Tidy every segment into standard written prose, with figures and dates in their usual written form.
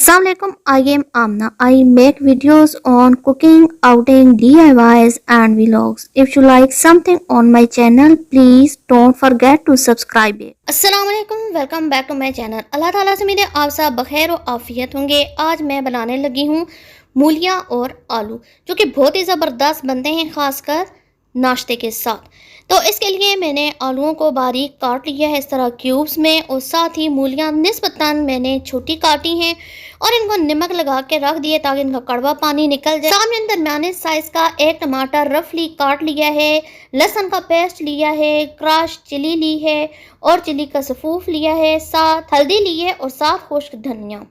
Assalamualaikum, I am Amna. I make videos on cooking, outing, DIYs and vlogs. If you like something on my channel, please don't forget to subscribe it. Assalamualaikum, welcome back to my channel. अल्लाह ताला से मेरे आप सब बखैर और आफियत होंगे। आज मैं बनाने लगी हूँ मूलियाँ और आलू, जो कि बहुत ही ज़बरदस्त बनते हैं, खासकर नाश्ते के साथ। तो इसके लिए मैंने आलूओं को बारीक काट लिया है इस तरह क्यूब्स में, और साथ ही मूलियाँ निस्बतन मैंने छोटी काटी हैं और इनको नमक लगा के रख दिए ताकि इनका कड़वा पानी निकल जाए। सामने दरमियाने साइज़ का एक टमाटर रफली काट लिया है, लहसुन का पेस्ट लिया है, क्रश चिली ली है और चिली का सफूफ लिया है, साथ हल्दी ली है और साथ खुश्क धनिया।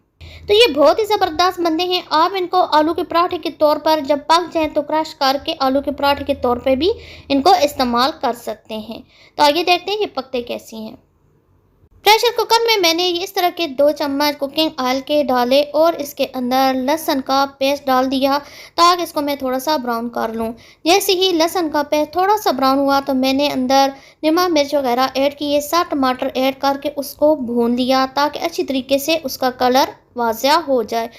तो ये बहुत ही ज़बरदस्त बनते हैं। आप इनको आलू के पराठे के तौर पर जब पक जाएं तो क्रश करके आलू के पराठे के तौर पे भी इनको इस्तेमाल कर सकते हैं। तो आगे देखते हैं ये पकते कैसी हैं। प्रेशर कुकर में मैंने इस तरह के 2 चम्मच कुकिंग ऑयल के डाले और इसके अंदर लहसुन का पेस्ट डाल दिया ताकि इसको मैं थोड़ा सा ब्राउन कर लूँ। जैसे ही लहसुन का पेस्ट थोड़ा सा ब्राउन हुआ तो मैंने अंदर नमक मिर्च वगैरह ऐड किए, साथ टमाटर ऐड करके उसको भून लिया ताकि अच्छी तरीके से उसका कलर वाज़िया हो जाए।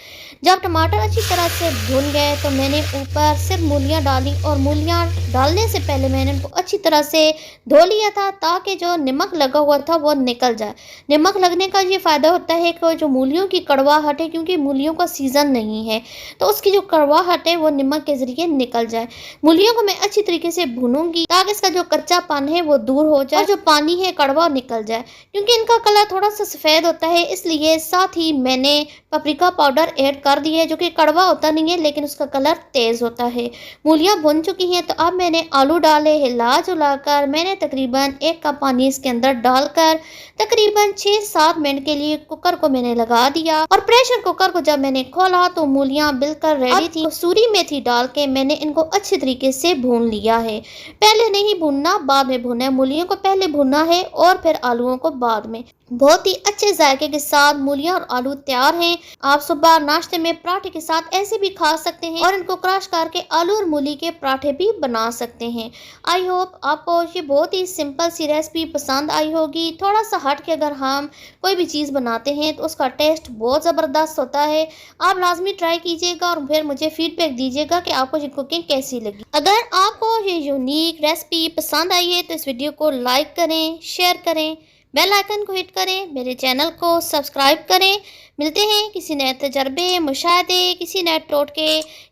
जब टमाटर अच्छी तरह से भून गए तो मैंने ऊपर सिर्फ मूलियाँ डाली और मूलियाँ डालने से पहले मैंने उनको अच्छी तरह से धो लिया था ताकि जो नमक लगा हुआ था वो निकल जाए। नमक लगने का ये फ़ायदा होता है कि जो मूलियों की कड़वाहट है, क्योंकि मूलियों का सीज़न नहीं है, तो उसकी जो कड़वाहट है वो नमक के ज़रिए निकल जाए। मूलियों को मैं अच्छी तरीके से भूनूंगी ताकि इसका जो कच्चापन है वो दूर हो जाए और जो पानी है कड़वा निकल जाए, क्योंकि इनका कलर थोड़ा सा सफ़ेद होता है। इसलिए साथ ही मैंने पपरिका पाउडर ऐड कर दी है, जो कि कड़वा होता नहीं है लेकिन उसका कलर तेज़ होता है। मूलियाँ भुन चुकी हैं तो अब मैंने आलू डाले, हिला जुलाकर मैंने तकरीबन 1 कप पानी इसके अंदर डालकर तकरीबन 6-7 मिनट के लिए कुकर को मैंने लगा दिया। और प्रेशर कुकर को जब मैंने खोला तो मूलियाँ बिल्कुल रेडी थी। कसूरी मेथी डाल के मैंने इनको अच्छे तरीके से भून लिया है। पहले नहीं भूनना, बाद में भूनना है। मूलियों को पहले भूनना है और फिर आलूओं को बाद में। बहुत ही अच्छे जायके के साथ मूलियाँ और आलू तैयार हैं। आप सुबह नाश्ते में पराठे के साथ ऐसे भी खा सकते हैं और इनको क्रश करके आलू और मूली के पराठे भी बना सकते हैं। आई होप आपको ये बहुत ही सिंपल सी रेसिपी पसंद आई होगी। थोड़ा सा हट के अगर हम कोई भी चीज़ बनाते हैं तो उसका टेस्ट बहुत ज़बरदस्त होता है। आप लाजमी ट्राई कीजिएगा और फिर मुझे फीडबैक दीजिएगा कि आपको ये कुकिंग कैसी लगी। अगर आपको ये यूनिक रेसिपी पसंद आई है तो इस वीडियो को लाइक करें, शेयर करें, बेल आइकन को हिट करें, मेरे चैनल को सब्सक्राइब करें। मिलते हैं किसी नए तजर्बे, मुशाहदे, किसी नए टोटके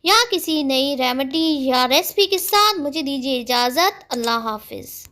या किसी नई रेमेडी या रेसिपी के साथ। मुझे दीजिए इजाज़त। अल्लाह हाफिज़।